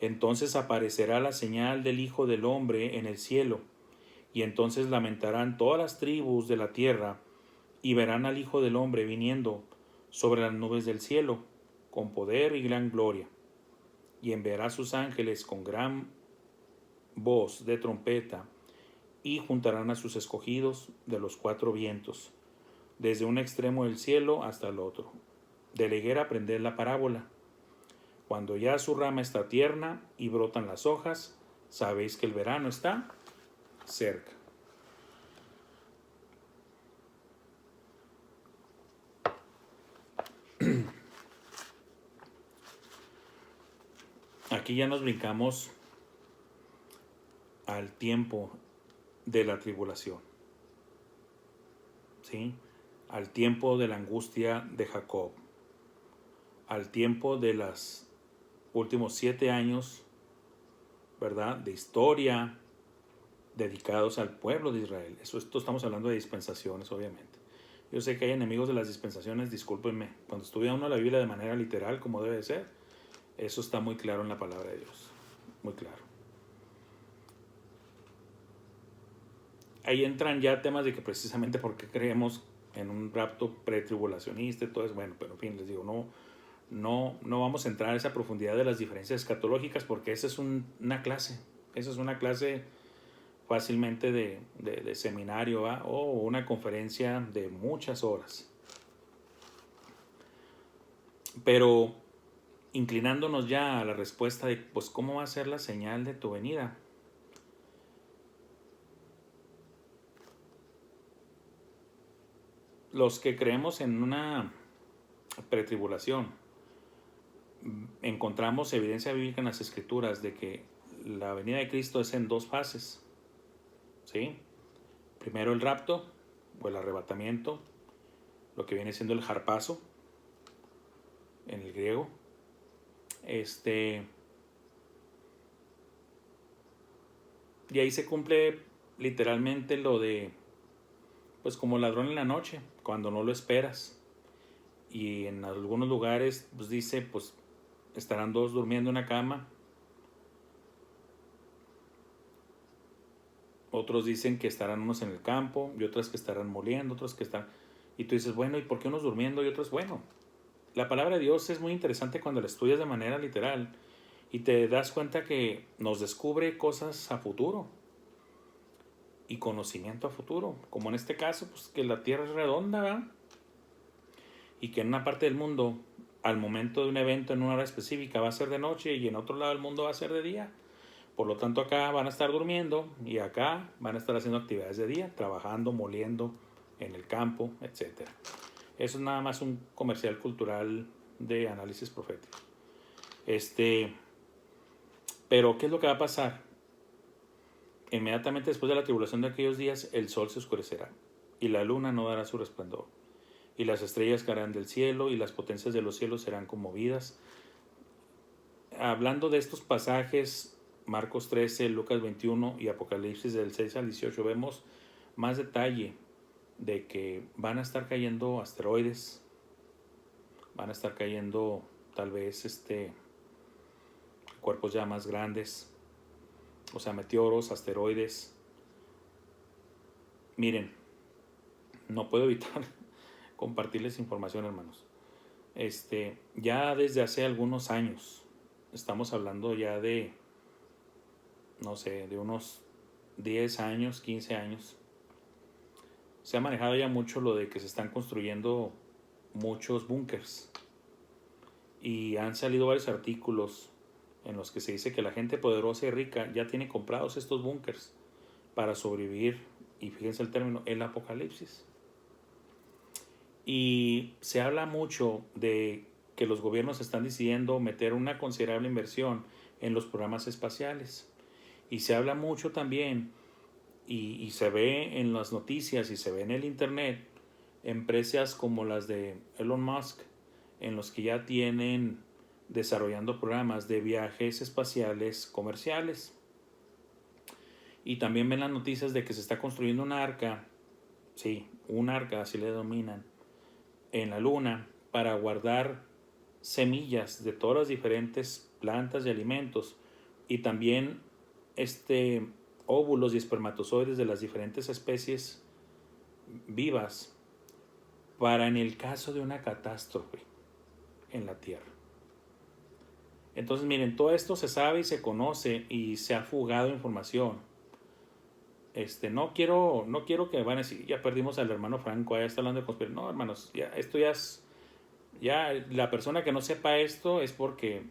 Entonces aparecerá la señal del Hijo del Hombre en el cielo, y entonces lamentarán todas las tribus de la tierra, y verán al Hijo del Hombre viniendo sobre las nubes del cielo, con poder y gran gloria, y enviará a sus ángeles con gran voz de trompeta, y juntarán a sus escogidos de los cuatro vientos, desde un extremo del cielo hasta el otro. De la higuera aprended la parábola. Cuando ya su rama está tierna y brotan las hojas, sabéis que el verano está cerca. Aquí ya nos brincamos al tiempo de la tribulación, ¿sí? Al tiempo de la angustia de Jacob, al tiempo de los últimos 7 años, ¿verdad?, de historia dedicados al pueblo de Israel. Esto estamos hablando de dispensaciones, obviamente. Yo sé que hay enemigos de las dispensaciones, discúlpenme. Cuando estudia uno la Biblia de manera literal, como debe de ser, eso está muy claro en la palabra de Dios. Muy claro. Ahí entran ya temas de que precisamente porque creemos en un rapto pretribulacionista y todo eso. Bueno, pero en fin, les digo, no vamos a entrar a esa profundidad de las diferencias escatológicas porque esa es una clase. Esa es una clase fácilmente de seminario, ¿va?, o una conferencia de muchas horas. Pero inclinándonos ya a la respuesta de, pues, ¿cómo va a ser la señal de tu venida? Los que creemos en una pretribulación, encontramos evidencia bíblica en las Escrituras de que la venida de Cristo es en 2 fases, ¿sí? Primero el rapto o el arrebatamiento, lo que viene siendo el harpazo en el griego. Y ahí se cumple literalmente lo de, pues, como ladrón en la noche, cuando no lo esperas. Y en algunos lugares, pues, dice, pues, estarán 2 durmiendo en una cama. Otros dicen que estarán unos en el campo y otros que estarán moliendo, otros que están... Y tú dices, bueno, ¿y por qué unos durmiendo y otros? Bueno, la palabra de Dios es muy interesante cuando la estudias de manera literal y te das cuenta que nos descubre cosas a futuro y conocimiento a futuro, como en este caso, pues, que la tierra es redonda, ¿verdad? Y que en una parte del mundo, al momento de un evento en una hora específica, va a ser de noche y en otro lado del mundo va a ser de día. Por lo tanto, acá van a estar durmiendo y acá van a estar haciendo actividades de día, trabajando, moliendo en el campo, etc. Eso es nada más un comercial cultural de análisis profético. Pero, ¿qué es lo que va a pasar? Inmediatamente después de la tribulación de aquellos días, el sol se oscurecerá y la luna no dará su resplandor. Y las estrellas caerán del cielo y las potencias de los cielos serán conmovidas. Hablando de estos pasajes, Marcos 13, Lucas 21 y Apocalipsis del 6 al 18, vemos más detalle de que van a estar cayendo asteroides, van a estar cayendo tal vez cuerpos ya más grandes, o sea, meteoros, asteroides. Miren, no puedo evitar compartirles información, hermanos. Ya desde hace algunos años, estamos hablando ya de, no sé, de unos 10 años, 15 años, se ha manejado ya mucho lo de que se están construyendo muchos búnkers y han salido varios artículos en los que se dice que la gente poderosa y rica ya tiene comprados estos búnkers para sobrevivir, y fíjense el término, el apocalipsis. Y se habla mucho de que los gobiernos están decidiendo meter una considerable inversión en los programas espaciales. Y se habla mucho también, y se ve en las noticias y se ve en el internet, empresas como las de Elon Musk, en los que ya tienen desarrollando programas de viajes espaciales comerciales. Y también ven las noticias de que se está construyendo un arca, sí, un arca, así le denominan, en la luna para guardar semillas de todas las diferentes plantas y alimentos, y también óvulos y espermatozoides de las diferentes especies vivas, para en el caso de una catástrofe en la Tierra. Entonces miren, todo esto se sabe y se conoce y se ha fugado información. No quiero que van a decir, ya perdimos al hermano Franco, ya está hablando de conspiración. No, hermanos, ya esto ya la persona que no sepa esto es porque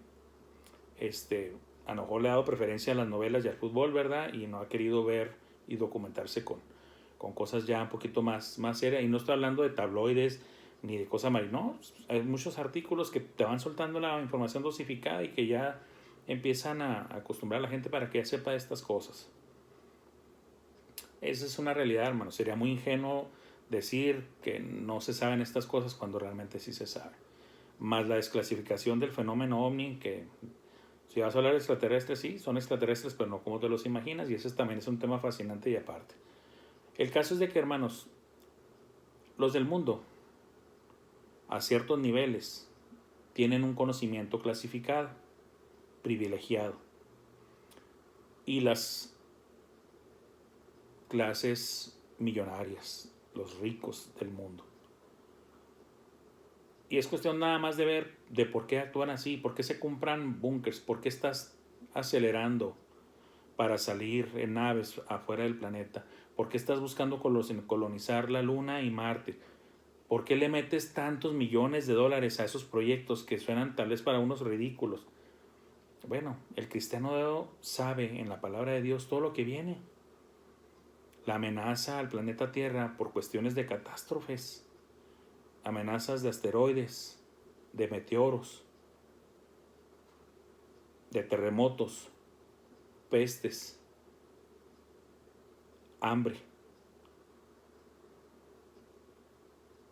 a lo mejor le ha dado preferencia a las novelas y al fútbol, ¿verdad? Y no ha querido ver y documentarse con cosas ya un poquito más serias. Y no estoy hablando de tabloides ni de cosas malas. No, hay muchos artículos que te van soltando la información dosificada y que ya empiezan a acostumbrar a la gente para que ya sepa de estas cosas. Esa es una realidad, hermano. Sería muy ingenuo decir que no se saben estas cosas cuando realmente sí se sabe. Más la desclasificación del fenómeno ovni, que si vas a hablar de extraterrestres, sí, son extraterrestres, pero no como te los imaginas, y ese también es un tema fascinante y aparte. El caso es de que, hermanos, los del mundo, a ciertos niveles, tienen un conocimiento clasificado, privilegiado, y las clases millonarias, los ricos del mundo. Y es cuestión nada más de ver de por qué actúan así, por qué se compran búnkers, por qué estás acelerando para salir en naves afuera del planeta, por qué estás buscando colonizar la Luna y Marte, por qué le metes tantos millones de dólares a esos proyectos que suenan tal vez para unos ridículos. Bueno, el cristiano sabe en la palabra de Dios todo lo que viene. La amenaza al planeta Tierra por cuestiones de catástrofes, amenazas de asteroides, de meteoros, de terremotos, pestes, hambre.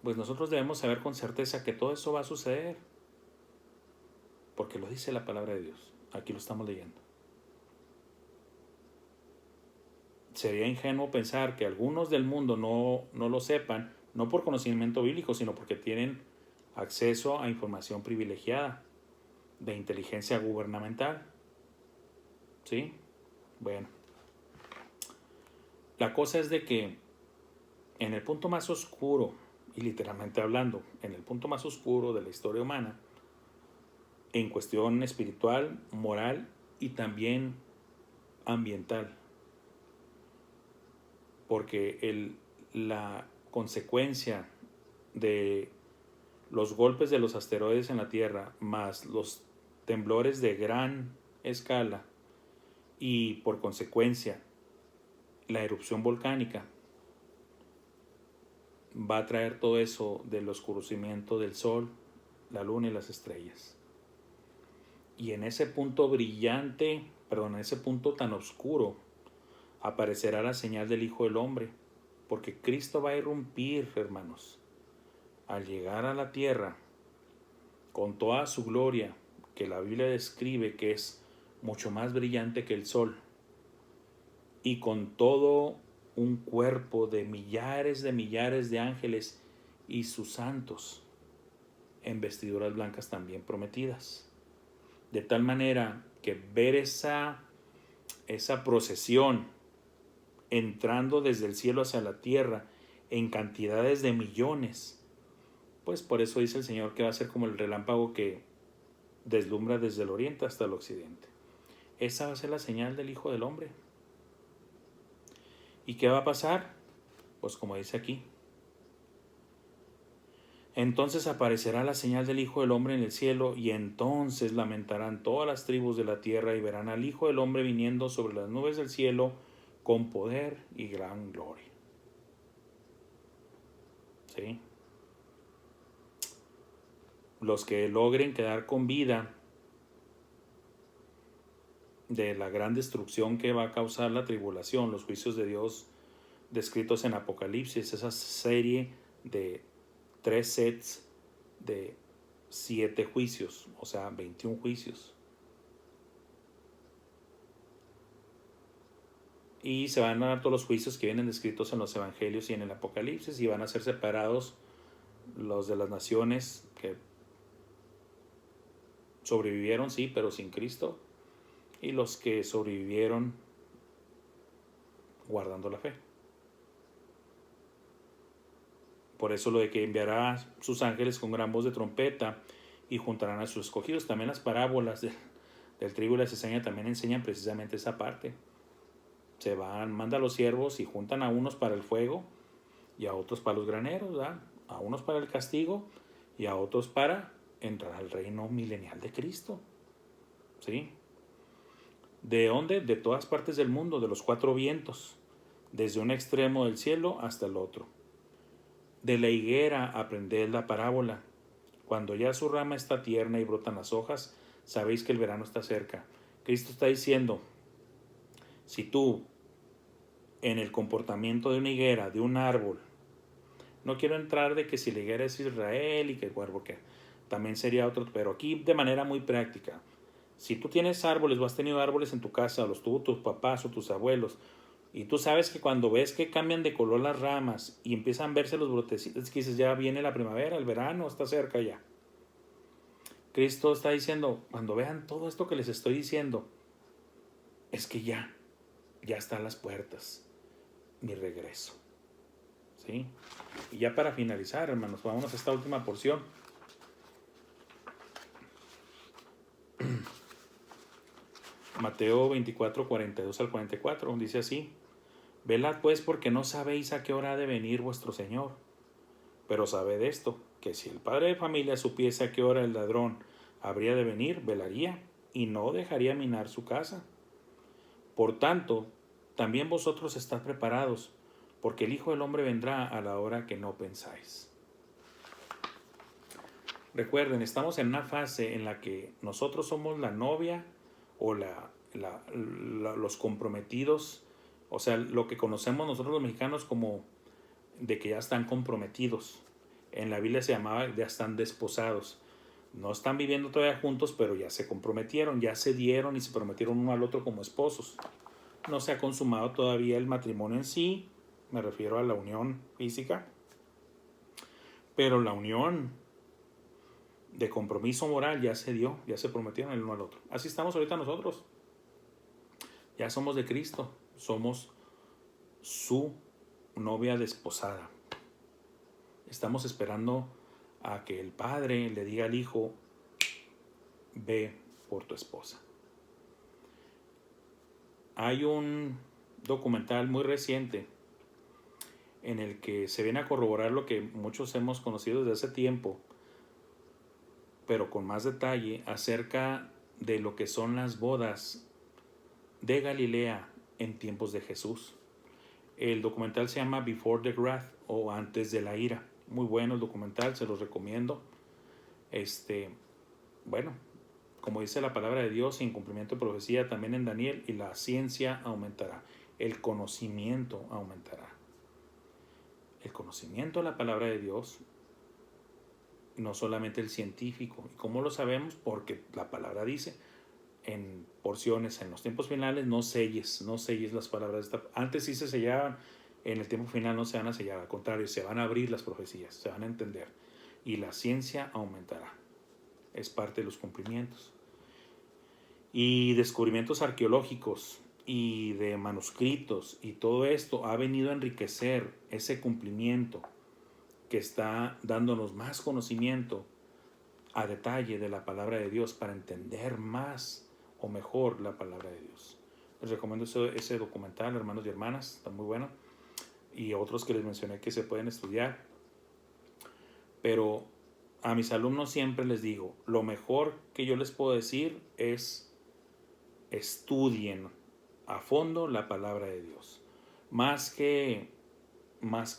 Pues nosotros debemos saber con certeza que todo eso va a suceder, porque lo dice la palabra de Dios. Aquí lo estamos leyendo. Sería ingenuo pensar que algunos del mundo no lo sepan, no por conocimiento bíblico, sino porque tienen acceso a información privilegiada de inteligencia gubernamental. ¿Sí? Bueno. La cosa es de que en el punto más oscuro, y literalmente hablando, en el punto más oscuro de la historia humana, en cuestión espiritual, moral y también ambiental, porque la consecuencia de los golpes de los asteroides en la Tierra, más los temblores de gran escala y por consecuencia la erupción volcánica, va a traer todo eso del oscurecimiento del Sol, la Luna y las estrellas. Y en ese punto brillante, en ese punto tan oscuro, aparecerá la señal del Hijo del Hombre, porque Cristo va a irrumpir, hermanos, al llegar a la tierra con toda su gloria, que la Biblia describe que es mucho más brillante que el sol, y con todo un cuerpo de millares de ángeles y sus santos en vestiduras blancas también prometidas. De tal manera que ver esa procesión entrando desde el cielo hacia la tierra en cantidades de millones, pues por eso dice el Señor que va a ser como el relámpago que deslumbra desde el oriente hasta el occidente. Esa va a ser la señal del Hijo del Hombre. ¿Y qué va a pasar? Pues como dice aquí: entonces aparecerá la señal del Hijo del Hombre en el cielo, y entonces lamentarán todas las tribus de la tierra y verán al Hijo del Hombre viniendo sobre las nubes del cielo con poder y gran gloria. ¿Sí? Los que logren quedar con vida de la gran destrucción que va a causar la tribulación, los juicios de Dios descritos en Apocalipsis, esa serie de 3 sets de 7 juicios, o sea, 21 juicios. Y se van a dar todos los juicios que vienen descritos en los evangelios y en el Apocalipsis, y van a ser separados los de las naciones que sobrevivieron, sí, pero sin Cristo, y los que sobrevivieron guardando la fe. Por eso lo de que enviará sus ángeles con gran voz de trompeta y juntarán a sus escogidos. También las parábolas del trigo y la cizaña también enseñan precisamente esa parte. Se van, manda a los siervos y juntan a unos para el fuego y a otros para los graneros, ¿verdad? A unos para el castigo y a otros para entrar al reino milenial de Cristo. ¿Sí? ¿De dónde? De todas partes del mundo, de los 4 vientos, desde un extremo del cielo hasta el otro. De la higuera aprended la parábola. Cuando ya su rama está tierna y brotan las hojas, sabéis que el verano está cerca. Cristo está diciendo, si tú en el comportamiento de una higuera, de un árbol, no quiero entrar de que si la higuera es Israel y que porque también sería otro, pero aquí de manera muy práctica. Si tú tienes árboles o has tenido árboles en tu casa, los tuvo tus papás o tus abuelos, y tú sabes que cuando ves que cambian de color las ramas y empiezan a verse los brotecitos, que dices, ya viene la primavera, el verano está cerca ya. Cristo está diciendo, cuando vean todo esto que les estoy diciendo, es que ya están las puertas, mi regreso. ¿Sí? Y ya para finalizar, hermanos, vámonos a esta última porción. Mateo 24, 42 al 44, dice así: velad pues, porque no sabéis a qué hora ha de venir vuestro Señor. Pero sabed esto, que si el padre de familia supiese a qué hora el ladrón habría de venir, velaría y no dejaría minar su casa. Por tanto, también vosotros estad preparados, porque el Hijo del Hombre vendrá a la hora que no pensáis. Recuerden, estamos en una fase en la que nosotros somos la novia o los comprometidos, o sea, lo que conocemos nosotros los mexicanos como de que ya están comprometidos. En la Biblia se llamaba ya están desposados. No están viviendo todavía juntos, pero ya se comprometieron, ya se dieron y se prometieron uno al otro como esposos. No se ha consumado todavía el matrimonio en sí, me refiero a la unión física, pero la unión de compromiso moral ya se dio, ya se prometieron el uno al otro. Así estamos ahorita nosotros. Ya somos de Cristo, somos su novia desposada. Estamos esperando a que el padre le diga al hijo, ve por tu esposa. Hay un documental muy reciente en el que se viene a corroborar lo que muchos hemos conocido desde hace tiempo, pero con más detalle, acerca de lo que son las bodas de Galilea en tiempos de Jesús. El documental se llama Before the Wrath, o Antes de la ira. Muy bueno el documental, se los recomiendo. Bueno, como dice la palabra de Dios, y en cumplimiento de profecía también en Daniel, y la ciencia aumentará, el conocimiento aumentará. El conocimiento de la palabra de Dios, no solamente el científico. ¿Y cómo lo sabemos? Porque la palabra dice en porciones, en los tiempos finales, no selles las palabras. Antes sí se sellaban, en el tiempo final no se van a sellar, al contrario, se van a abrir las profecías, se van a entender. Y la ciencia aumentará. Es parte de los cumplimientos. Y descubrimientos arqueológicos y de manuscritos y todo esto ha venido a enriquecer ese cumplimiento que está dándonos más conocimiento a detalle de la palabra de Dios para entender más o mejor la palabra de Dios. Les recomiendo ese documental, hermanos y hermanas, está muy bueno. Y otros que les mencioné que se pueden estudiar. Pero a mis alumnos siempre les digo, lo mejor que yo les puedo decir es estudien a fondo la palabra de Dios. Más que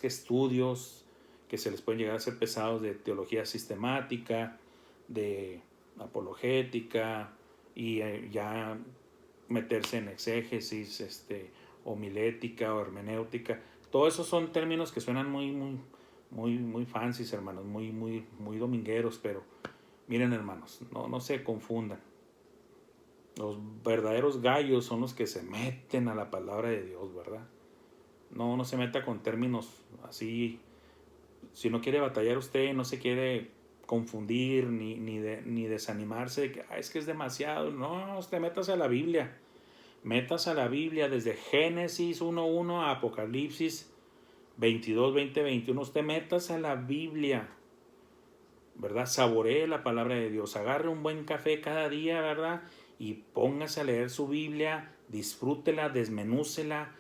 estudios que se les pueden llegar a ser pesados de teología sistemática, de apologética y ya meterse en exégesis, homilética o hermenéutica. Todos esos son términos que suenan muy fancies, hermanos, muy domingueros, pero Miren, hermanos, no se confundan. Los verdaderos gallos son los que se meten a la palabra de Dios, ¿verdad? No se meta con términos así. Si no quiere batallar usted, no se quiere confundir ni desanimarse de que es que es demasiado. No, usted métase a la Biblia. Métase a la Biblia desde Génesis 1:1 a Apocalipsis 22, 20, 21. Usted métase a la Biblia, ¿verdad? Saboree la palabra de Dios. Agarre un buen café cada día, ¿verdad? Y póngase a leer su Biblia. Disfrútela, desmenúcela,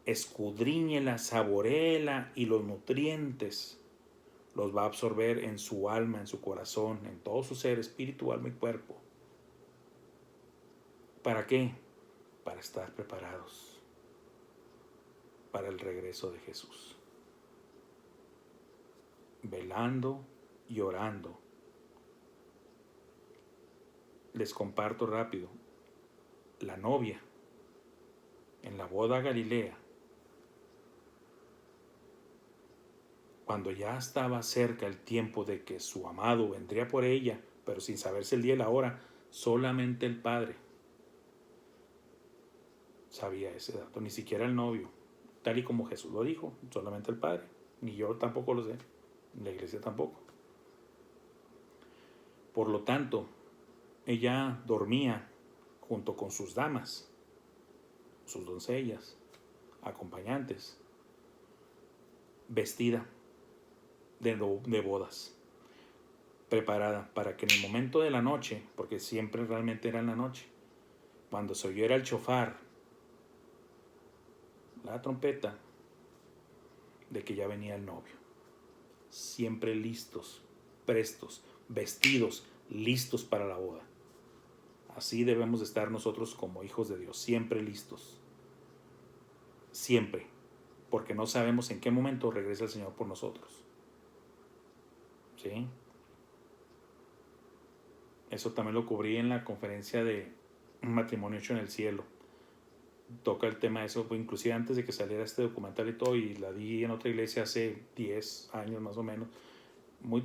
escudriñela, saboréela, y los nutrientes los va a absorber en su alma, en su corazón, en todo su ser, espíritu, alma y cuerpo. ¿Para qué? Para estar preparados para el regreso de Jesús. Velando y orando. Les comparto rápido. La novia en la boda Galilea, cuando ya estaba cerca el tiempo de que su amado vendría por ella, pero sin saberse el día y la hora, solamente el Padre sabía ese dato, ni siquiera el novio, tal y como Jesús lo dijo, solamente el Padre. Ni yo tampoco lo sé, ni la iglesia tampoco. Por lo tanto, ella dormía junto con sus damas, sus doncellas, acompañantes, vestida de bodas, preparada para que en el momento de la noche, porque siempre realmente era en la noche, cuando se oyera el shofar, la trompeta, de que ya venía el novio. Siempre listos, prestos, vestidos, listos para la boda. Así debemos de estar nosotros como hijos de Dios, siempre listos. Siempre. Porque no sabemos en qué momento regresa el Señor por nosotros. ¿Sí? Eso también lo cubrí en la conferencia de Un matrimonio hecho en el cielo. Toca el tema de eso, inclusive antes de que saliera este documental y todo, y la di en otra iglesia hace 10 años más o menos.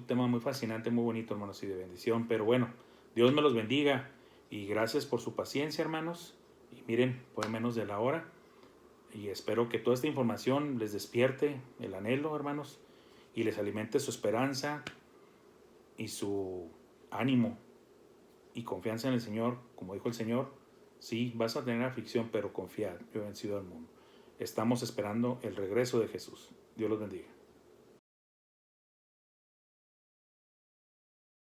Tema muy fascinante, muy bonito, hermanos, y de bendición. Pero bueno, Dios me los bendiga y gracias por su paciencia, hermanos. Y miren, fue menos de la hora. Y espero que toda esta información les despierte el anhelo, hermanos, y les alimente su esperanza y su ánimo y confianza en el Señor. Como dijo el Señor, sí, vas a tener aflicción, pero confiad, yo he vencido al mundo. Estamos esperando el regreso de Jesús. Dios los bendiga.